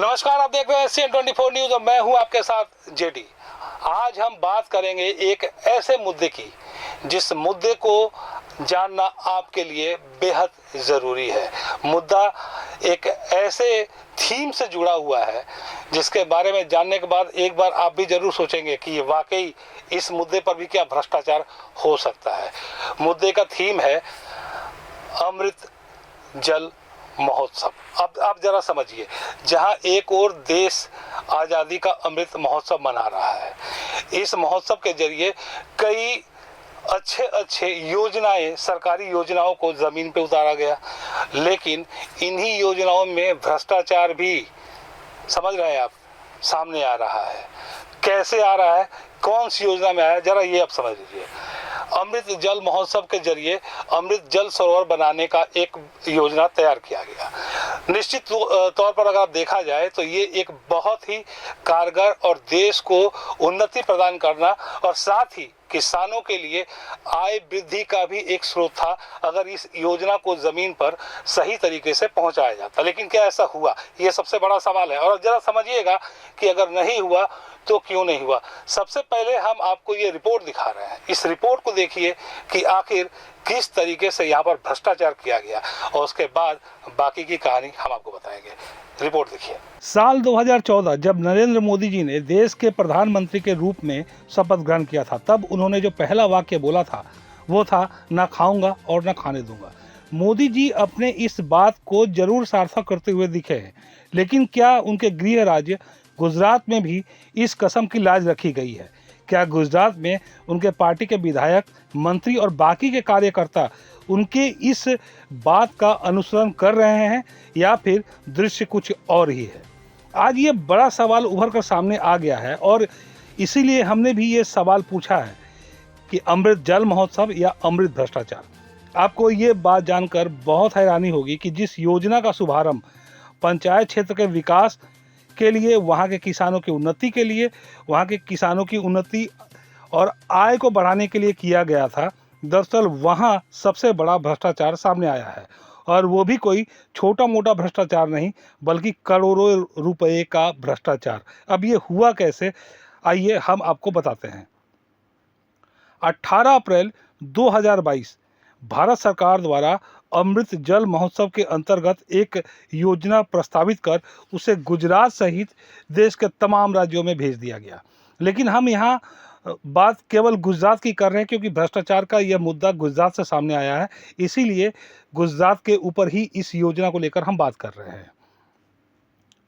नमस्कार, आप देख रहे हैं CN24 न्यूज और मैं हूं आपके साथ जेडी। आज हम बात करेंगे एक ऐसे मुद्दे की जिस मुद्दे को जानना आपके लिए बेहद ज़रूरी है। मुद्दा एक ऐसे थीम से जुड़ा हुआ है जिसके बारे में जानने के बाद एक बार आप भी ज़रूर सोचेंगे कि ये वाकई इस मुद्दे पर भी क्या भ्रष्टाचार हो सकता है। मुद्दे का थीम है अमृत जल महोत्सव। अब आप जरा समझिए, जहां एक और देश आज़ादी का अमृत महोत्सव मना रहा है, इस महोत्सव के जरिए कई अच्छे योजनाएं, सरकारी योजनाओं को ज़मीन पे उतारा गया, लेकिन इन्हीं योजनाओं में भ्रष्टाचार भी, समझ रहे हैं आप, सामने आ रहा है। कैसे आ रहा है, कौन सी योजना में आया, जरा ये आप समझ लीजिए। अमृत जल महोत्सव के जरिए अमृत जल सरोवर बनाने का एक योजना तैयार किया गया। निश्चित तौर पर अगर आप देखा जाए तो ये एक बहुत ही कारगर और देश को उन्नति प्रदान करना और साथ ही किसानों के लिए आय वृद्धि का भी एक स्रोत था, अगर इस योजना को जमीन पर सही तरीके से पहुंचाया जाता। लेकिन क्या ऐसा हुआ, ये सबसे बड़ा सवाल है। और जरा समझिएगा कि अगर नहीं हुआ तो क्यों नहीं हुआ। सबसे पहले हम आपको ये रिपोर्ट दिखा रहे हैं। इस रिपोर्ट को देखिए कि आखिर किस तरीके से यहाँ पर भ्रष्टाचार किया गया, और उसके बाद बाकी की कहानी हम आपको बताएंगे। रिपोर्ट देखिए। साल 2014 जब नरेंद्र मोदी जी ने देश के प्रधानमंत्री के रूप में शपथ ग्रहण किया था, तब उन्होंने जो पहला वाक्य बोला था वो था, ना खाऊंगा और ना खाने दूंगा। मोदी जी अपने इस बात को जरूर सार्थक करते हुए दिखे हैं, लेकिन क्या उनके गृह राज्य गुजरात में भी इस कसम की लाज रखी गई है? क्या गुजरात में उनके पार्टी के विधायक, मंत्री और बाकी के कार्यकर्ता उनके इस बात का अनुसरण कर रहे हैं, या फिर दृश्य कुछ और ही है? आज ये बड़ा सवाल उभर कर सामने आ गया है, और इसीलिए हमने भी ये सवाल पूछा है कि अमृत जल महोत्सव या अमृत भ्रष्टाचार। आपको ये बात जानकर बहुत हैरानी होगी कि जिस योजना का शुभारंभ पंचायत क्षेत्र के विकास के लिए, वहाँ के किसानों की उन्नति के लिए, वहाँ के किसानों की उन्नति और आय को बढ़ाने के लिए किया गया था, दरअसल वहाँ सबसे बड़ा भ्रष्टाचार सामने आया है। और वो भी कोई छोटा मोटा भ्रष्टाचार नहीं, बल्कि करोड़ों रुपए का भ्रष्टाचार। अब ये हुआ कैसे, आइए हम आपको बताते हैं। 18 अप्रैल 2022 भारत सरकार द्वारा अमृत जल महोत्सव के अंतर्गत एक योजना प्रस्तावित कर उसे गुजरात सहित देश के तमाम राज्यों में भेज दिया गया। लेकिन हम यहाँ बात केवल गुजरात की कर रहे हैं, क्योंकि भ्रष्टाचार का यह मुद्दा गुजरात से सामने आया है, इसीलिए गुजरात के ऊपर ही इस योजना को लेकर हम बात कर रहे हैं।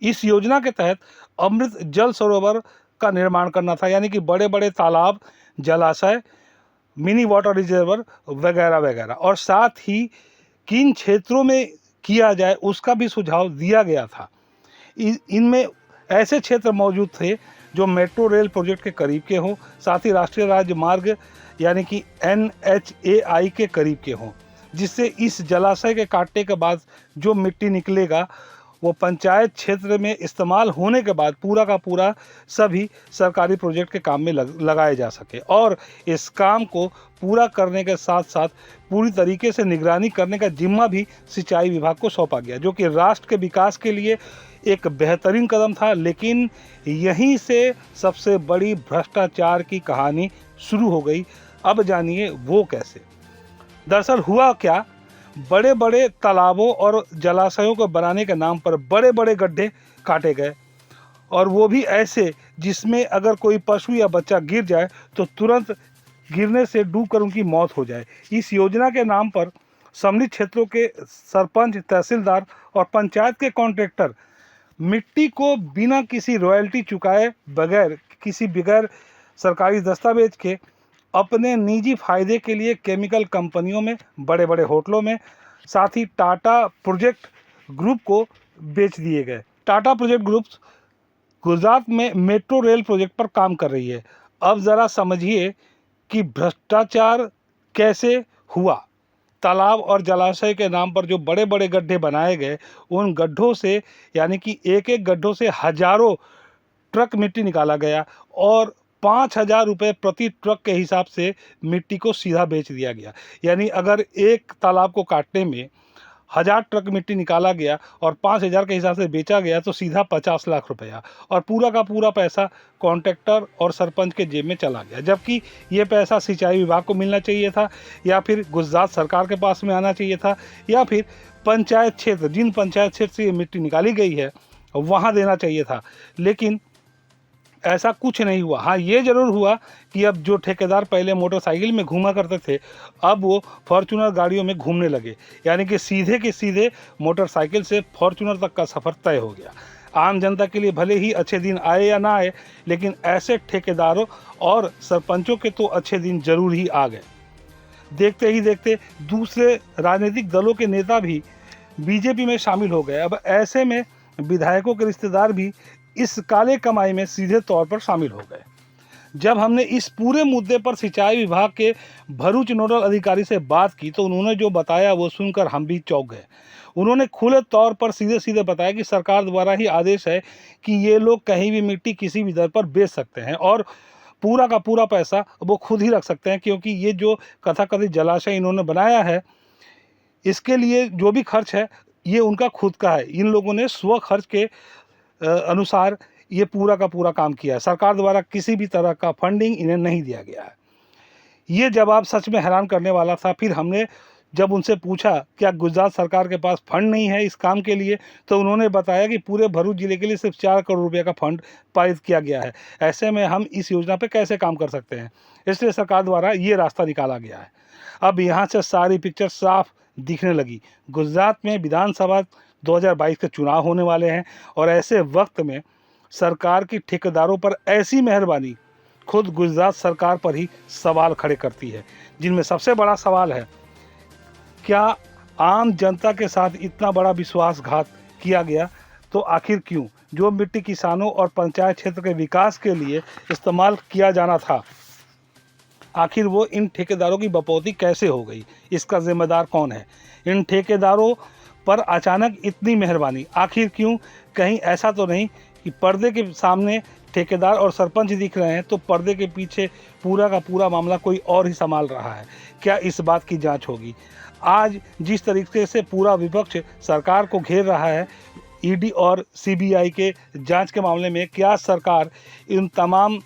इस योजना के तहत अमृत जल सरोवर का निर्माण करना था, यानी कि बड़े बड़े तालाब, जलाशय, मिनी वाटर रिजर्वर वगैरह वगैरह, और साथ ही किन क्षेत्रों में किया जाए उसका भी सुझाव दिया गया था। इनमें ऐसे क्षेत्र मौजूद थे जो मेट्रो रेल प्रोजेक्ट के करीब के हों, साथ ही राष्ट्रीय राजमार्ग यानी कि NHAI के करीब के हों, जिससे इस जलाशय के काटने के बाद जो मिट्टी निकलेगा वो पंचायत क्षेत्र में इस्तेमाल होने के बाद पूरा का पूरा सभी सरकारी प्रोजेक्ट के काम में लगाए जा सके। और इस काम को पूरा करने के साथ साथ पूरी तरीके से निगरानी करने का जिम्मा भी सिंचाई विभाग को सौंपा गया, जो कि राष्ट्र के विकास के लिए एक बेहतरीन कदम था। लेकिन यहीं से सबसे बड़ी भ्रष्टाचार की कहानी शुरू हो गई। अब जानिए वो कैसे। दरअसल हुआ क्या, बड़े बड़े तालाबों और जलाशयों को बनाने के नाम पर बड़े बड़े गड्ढे काटे गए, और वो भी ऐसे जिसमें अगर कोई पशु या बच्चा गिर जाए तो तुरंत गिरने से डूबकर उनकी मौत हो जाए। इस योजना के नाम पर सम्मिलित क्षेत्रों के सरपंच, तहसीलदार और पंचायत के कॉन्ट्रैक्टर मिट्टी को बिना किसी रॉयल्टी चुकाए, बगैर सरकारी दस्तावेज के अपने निजी फायदे के लिए केमिकल कंपनियों में, बड़े बड़े होटलों में, साथ ही टाटा प्रोजेक्ट ग्रुप को बेच दिए गए। टाटा प्रोजेक्ट ग्रुप गुजरात में मेट्रो रेल प्रोजेक्ट पर काम कर रही है। अब ज़रा समझिए कि भ्रष्टाचार कैसे हुआ। तालाब और जलाशय के नाम पर जो बड़े बड़े गड्ढे बनाए गए, उन गड्ढों से, यानी कि एक एक गड्ढों से हजारों ट्रक मिट्टी निकाला गया, और 5,000 रुपये प्रति ट्रक के हिसाब से मिट्टी को सीधा बेच दिया गया। यानी अगर एक तालाब को काटने में 1000 ट्रक मिट्टी निकाला गया और 5000 के हिसाब से बेचा गया तो सीधा 50 लाख रुपया, और पूरा का पूरा पैसा कॉन्ट्रैक्टर और सरपंच के जेब में चला गया, जबकि ये पैसा सिंचाई विभाग को मिलना चाहिए था, या फिर गुजरात सरकार के पास में आना चाहिए था, या फिर पंचायत क्षेत्र, जिन पंचायत क्षेत्र से ये मिट्टी निकाली गई है वहाँ देना चाहिए था। लेकिन ऐसा कुछ नहीं हुआ। हाँ, ये ज़रूर हुआ कि अब जो ठेकेदार पहले मोटरसाइकिल में घूमा करते थे, अब वो फॉर्च्यूनर गाड़ियों में घूमने लगे, यानी कि सीधे के सीधे मोटरसाइकिल से फॉर्च्यूनर तक का सफ़र तय हो गया। आम जनता के लिए भले ही अच्छे दिन आए या ना आए, लेकिन ऐसे ठेकेदारों और सरपंचों के तो अच्छे दिन जरूर ही आ गए। देखते ही देखते दूसरे राजनीतिक दलों के नेता भी बीजेपी में शामिल हो गए। अब ऐसे में विधायकों के रिश्तेदार भी इस काले कमाई में सीधे तौर पर शामिल हो गए। जब हमने इस पूरे मुद्दे पर सिंचाई विभाग के भरूच नोडल अधिकारी से बात की तो उन्होंने जो बताया वो सुनकर हम भी चौंक गए। उन्होंने खुले तौर पर सीधे सीधे बताया कि सरकार द्वारा ही आदेश है कि ये लोग कहीं भी मिट्टी किसी भी दर पर बेच सकते हैं और पूरा का पूरा पैसा वो खुद ही रख सकते हैं, क्योंकि ये जो कथाकथित जलाशय इन्होंने बनाया है इसके लिए जो भी खर्च है ये उनका खुद का है। इन लोगों ने स्व खर्च के अनुसार ये पूरा का पूरा काम किया है। सरकार द्वारा किसी भी तरह का फंडिंग इन्हें नहीं दिया गया है। ये जवाब सच में हैरान करने वाला था। फिर हमने जब उनसे पूछा क्या गुजरात सरकार के पास फंड नहीं है इस काम के लिए, तो उन्होंने बताया कि पूरे भरूच जिले के लिए सिर्फ 4 करोड़ रुपए का फंड पारित किया गया है। ऐसे में हम इस योजना पर कैसे काम कर सकते हैं, इसलिए सरकार द्वारा ये रास्ता निकाला गया है। अब यहाँ से सारी पिक्चर साफ दिखने लगी। गुजरात में विधानसभा 2022 के चुनाव होने वाले हैं और ऐसे वक्त में सरकार की ठेकेदारों पर ऐसी मेहरबानी खुद गुजरात सरकार पर ही सवाल खड़े करती है, जिनमें सबसे बड़ा सवाल है क्या आम जनता के साथ इतना बड़ा विश्वासघात किया गया, तो आखिर क्यों? जो मिट्टी किसानों और पंचायत क्षेत्र के विकास के लिए इस्तेमाल किया जाना था, आखिर वो इन ठेकेदारों की बपौती कैसे हो गई? इसका जिम्मेदार कौन है? इन ठेकेदारों पर अचानक इतनी मेहरबानी आखिर क्यों? कहीं ऐसा तो नहीं कि पर्दे के सामने ठेकेदार और सरपंच दिख रहे हैं तो पर्दे के पीछे पूरा का पूरा मामला कोई और ही संभाल रहा है? क्या इस बात की जांच होगी? आज जिस तरीके से पूरा विपक्ष सरकार को घेर रहा है ईडी और सीबीआई के जांच के मामले में, क्या सरकार इन तमाम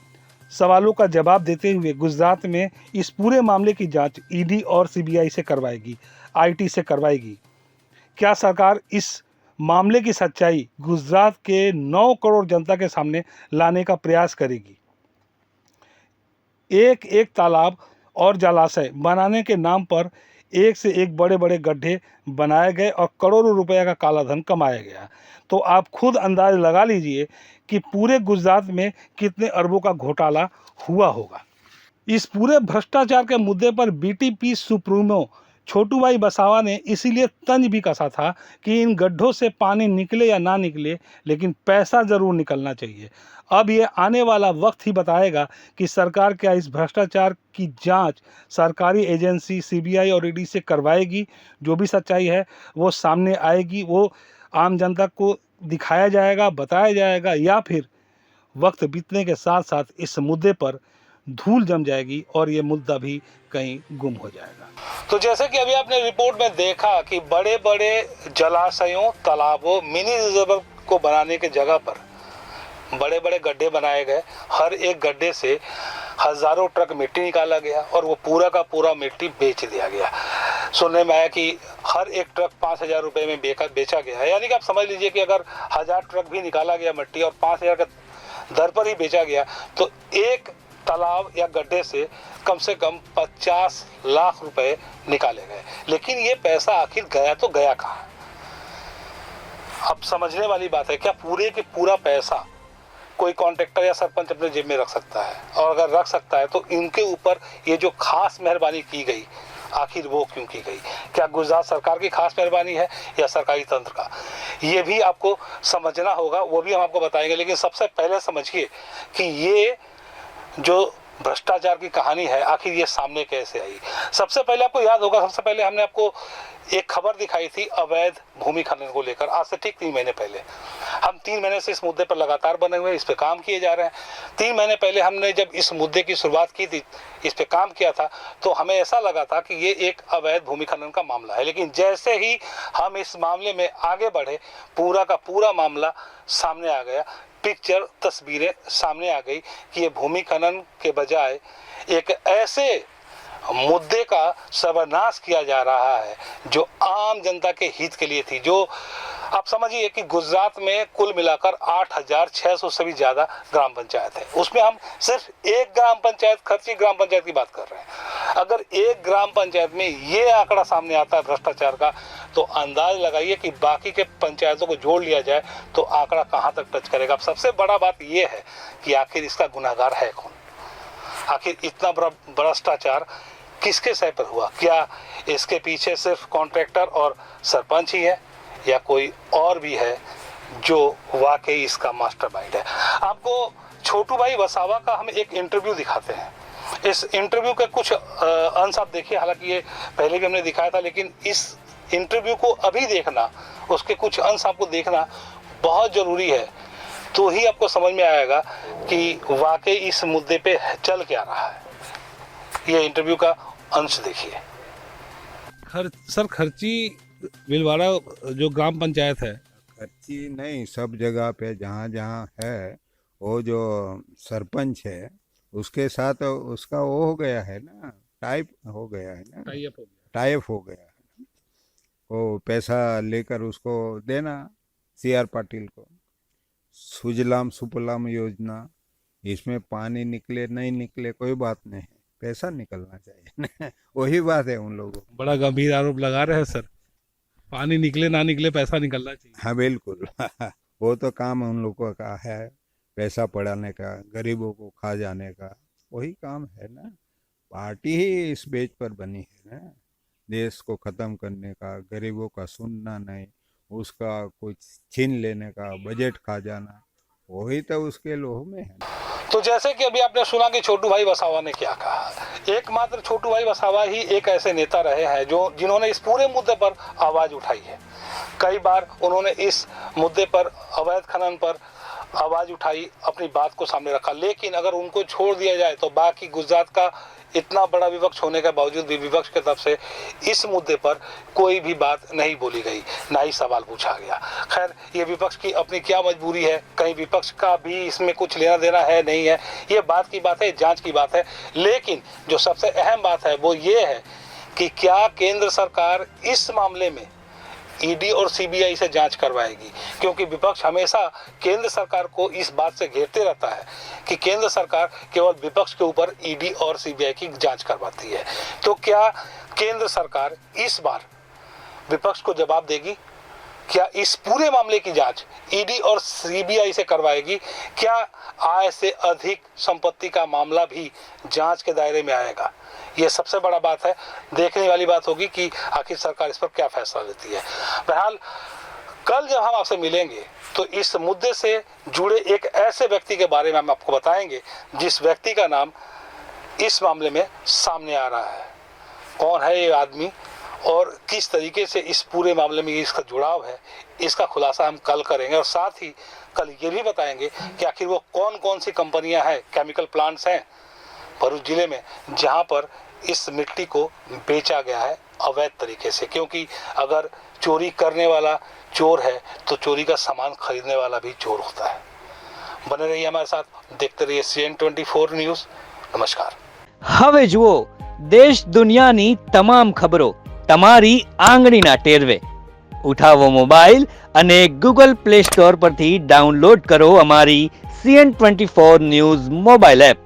सवालों का जवाब देते हुए गुजरात में इस पूरे मामले की जांच ईडी और सीबीआई से करवाएगी, आईटी से करवाएगी? क्या सरकार इस मामले की सच्चाई गुजरात के 9 करोड़ जनता के सामने लाने का प्रयास करेगी? एक एक तालाब और जलाशय बनाने के नाम पर एक से एक बड़े बड़े गड्ढे बनाए गए और करोड़ों रुपए का काला धन कमाया गया। तो आप खुद अंदाज लगा लीजिए कि पूरे गुजरात में कितने अरबों का घोटाला हुआ होगा। इस पूरे भ्रष्टाचार के मुद्दे पर बीटीपी सुप्रीमो छोटू भाई बसावा ने इसीलिए तंज भी कसा था कि इन गड्ढों से पानी निकले या ना निकले, लेकिन पैसा ज़रूर निकलना चाहिए। अब ये आने वाला वक्त ही बताएगा कि सरकार क्या इस भ्रष्टाचार की जांच सरकारी एजेंसी सीबीआई और ईडी से करवाएगी। जो भी सच्चाई है वो सामने आएगी, वो आम जनता को दिखाया जाएगा, बताया जाएगा, या फिर वक्त बीतने के साथ साथ इस मुद्दे पर धूल जम जाएगी और ये मुद्दा भी कहीं गुम हो जाएगा। तो जैसे कि अभी आपने रिपोर्ट में देखा कि बड़े बड़े जलाशयों, तालाबों, मिनी रिजर्वर को बनाने की जगह पर बड़े बड़े गड्ढे बनाए गए। हर एक गड्ढे से हजारों ट्रक मिट्टी निकाला गया और वो पूरा का पूरा मिट्टी बेच दिया गया। सुनने में आया कि हर एक ट्रक 5,000 रुपये में बेचा गया है। यानी कि आप समझ लीजिए कि अगर 1000 ट्रक भी निकाला गया मिट्टी और 5,000 के दर पर ही बेचा गया तो एक तालाब या गड्ढे से कम 50 लाख रुपए निकाले गए। लेकिन ये पैसा आखिर गया तो गया कहाँ? अब समझने वाली बात है, क्या पूरे के पूरा पैसा कोई कॉन्ट्रैक्टर या सरपंच अपने जेब में रख सकता है? और अगर रख सकता है तो इनके ऊपर ये जो खास मेहरबानी की गई, आखिर वो क्यों की गई? क्या गुजरात सरकार की खास मेहरबानी है या सरकारी तंत्र का? ये भी आपको समझना होगा, वो भी हम आपको बताएंगे। लेकिन सबसे पहले समझिए कि ये जो भ्रष्टाचार की कहानी है आखिर ये सामने कैसे आई। सबसे पहले आपको याद होगा, सबसे पहले हमने आपको एक खबर दिखाई थी अवैध भूमि खनन को लेकर, आज से ठीक 3 महीने पहले। हम 3 महीने से इस मुद्दे पर लगातार बने हुए, इस पे काम किए जा रहे हैं। 3 महीने पहले हमने जब इस मुद्दे की शुरुआत की थी, इस पे काम किया था, तो हमें ऐसा लगा था कि ये एक अवैध भूमि खनन का मामला है। लेकिन जैसे ही हम इस मामले में आगे बढ़े, पूरा का पूरा मामला सामने आ गया, पिक्चर तस्वीरें सामने आ गई कि ये भूमि खनन के बजाय एक ऐसे मुद्दे का सर्वनाश किया जा रहा है जो आम जनता के हित के लिए थी। जो आप समझिए कि गुजरात में कुल मिलाकर 8,600 से भी ज्यादा ग्राम पंचायत है, उसमें हम सिर्फ एक ग्राम पंचायत, खर्ची ग्राम पंचायत की बात कर रहे हैं। अगर एक ग्राम पंचायत में ये आंकड़ा सामने आता है भ्रष्टाचार का, तो अंदाज लगाइए कि बाकी के पंचायतों को जोड़ लिया जाए तो आंकड़ा कहां तक टच करेगा। अब सबसे बड़ा बात यह है कि आखिर इसका गुनहगार है कौन, आखिर इतना बड़ा भ्रष्टाचार किसके सर पर हुआ? क्या इसके पीछे सिर्फ कॉन्ट्रैक्टर और सरपंच ही है या कोई और भी है जो वाकई इसका मास्टरमाइंड है? आपको छोटू भाई वसावा का हम एक इंटरव्यू दिखाते हैं। इस इंटरव्यू के कुछ अंश आप देखिए, हालांकि ये पहले भी हमने दिखाया था, लेकिन इस इंटरव्यू को अभी देखना, उसके कुछ अंश आपको देखना बहुत जरूरी है, तो ही आपको समझ में आएगा कि वाकई इस मुद्दे पे चल क्या रहा है। ये इंटरव्यू का अंश देखिए। सर, खर्ची भिलवाड़ा जो ग्राम पंचायत है, खर्ची नहीं, सब जगह पे जहाँ जहाँ है, वो जो सरपंच है उसके साथ उसका वो हो गया है ना, टाइप हो गया है ना, टाइप हो गया है। वो पैसा लेकर उसको देना CR पाटिल को, सुजलाम सुफलाम योजना, इसमें पानी निकले नहीं निकले कोई बात नहीं, पैसा निकलना चाहिए वही बात है उन लोगों को। बड़ा गंभीर आरोप लगा रहे हैं सर, पानी निकले ना निकले पैसा निकलना चाहिए। हाँ बिल्कुल वो तो काम उन लोगों का है, पैसा पड़ाने का, गरीबों को खा जाने का, वही काम है ना। पार्टी ही इस बेच पर बनी है ना, देश को ख़त्म करने का, गरीबों का सुनना नहीं, उसका कुछ छीन लेने का, बजट खा जाना, वही तो उसके लोह में है। तो जैसे कि अभी आपने सुना कि छोटू भाई वसावा ने क्या कहा, एकमात्र छोटू भाई वसावा ही एक ऐसे नेता रहे हैं जिन्होंने इस पूरे मुद्दे पर आवाज उठाई है। कई बार उन्होंने इस मुद्दे पर, अवैध खनन पर आवाज उठाई, अपनी बात को सामने रखा। लेकिन अगर उनको छोड़ दिया जाए तो बाकी गुजरात का इतना बड़ा विपक्ष होने के बावजूद भी विपक्ष की तरफ से इस मुद्दे पर कोई भी बात नहीं बोली गई, ना ही सवाल पूछा गया। खैर, ये विपक्ष की अपनी क्या मजबूरी है, कहीं विपक्ष का भी इसमें कुछ लेना देना है नहीं है, ये बात की बात है, जांच की बात है। लेकिन जो सबसे अहम बात है वो ये है कि क्या केंद्र सरकार इस मामले में ईडी और सीबीआई से जांच करवाएगी, क्योंकि विपक्ष हमेशा केंद्र सरकार को इस बात से घेरते रहता है कि केंद्र सरकार केवल विपक्ष के ऊपर ईडी और सीबीआई की जांच करवाती है। तो क्या केंद्र सरकार इस बार विपक्ष को जवाब देगी? क्या इस पूरे मामले की जांच ईडी और सीबीआई से करवाएगी? क्या आय से अधिक संपत्ति का मामला भी जांच के दायरे में आएगा? ये सबसे बड़ा बात है, देखने वाली बात होगी कि आखिर सरकार इस पर क्या फैसला लेती है। बहरहाल, कल जब हम आपसे मिलेंगे तो इस मुद्दे से जुड़े एक ऐसे व्यक्ति के बारे में हम आपको बताएंगे जिस व्यक्ति का नाम इस मामले में सामने आ रहा है। कौन है ये आदमी और किस तरीके से इस पूरे मामले में इसका जुड़ाव है, इसका खुलासा हम कल करेंगे। और साथ ही कल ये भी बताएंगे कि आखिर वो कौन कौन सी कंपनियां हैं, केमिकल प्लांट्स हैं भरूच जिले में, जहां पर इस मिट्टी को बेचा गया है अवैध तरीके से। क्योंकि अगर चोरी करने वाला चोर है तो चोरी का सामान खरीदने वाला भी चोर होता है। बने रहिए हमारे साथ, देखते रहिए CN24 न्यूज़। नमस्कार। હવે જુઓ દેશ દુનિયાની તમામ ખબરો તમારી આંગળીના ટેરવે. ઉઠાવો મોબાઈલ અને ગૂગલ પ્લે સ્ટોર પરથી ડાઉનલોડ કરો અમારી CN24 ન્યૂઝ મોબાઈલ એપ.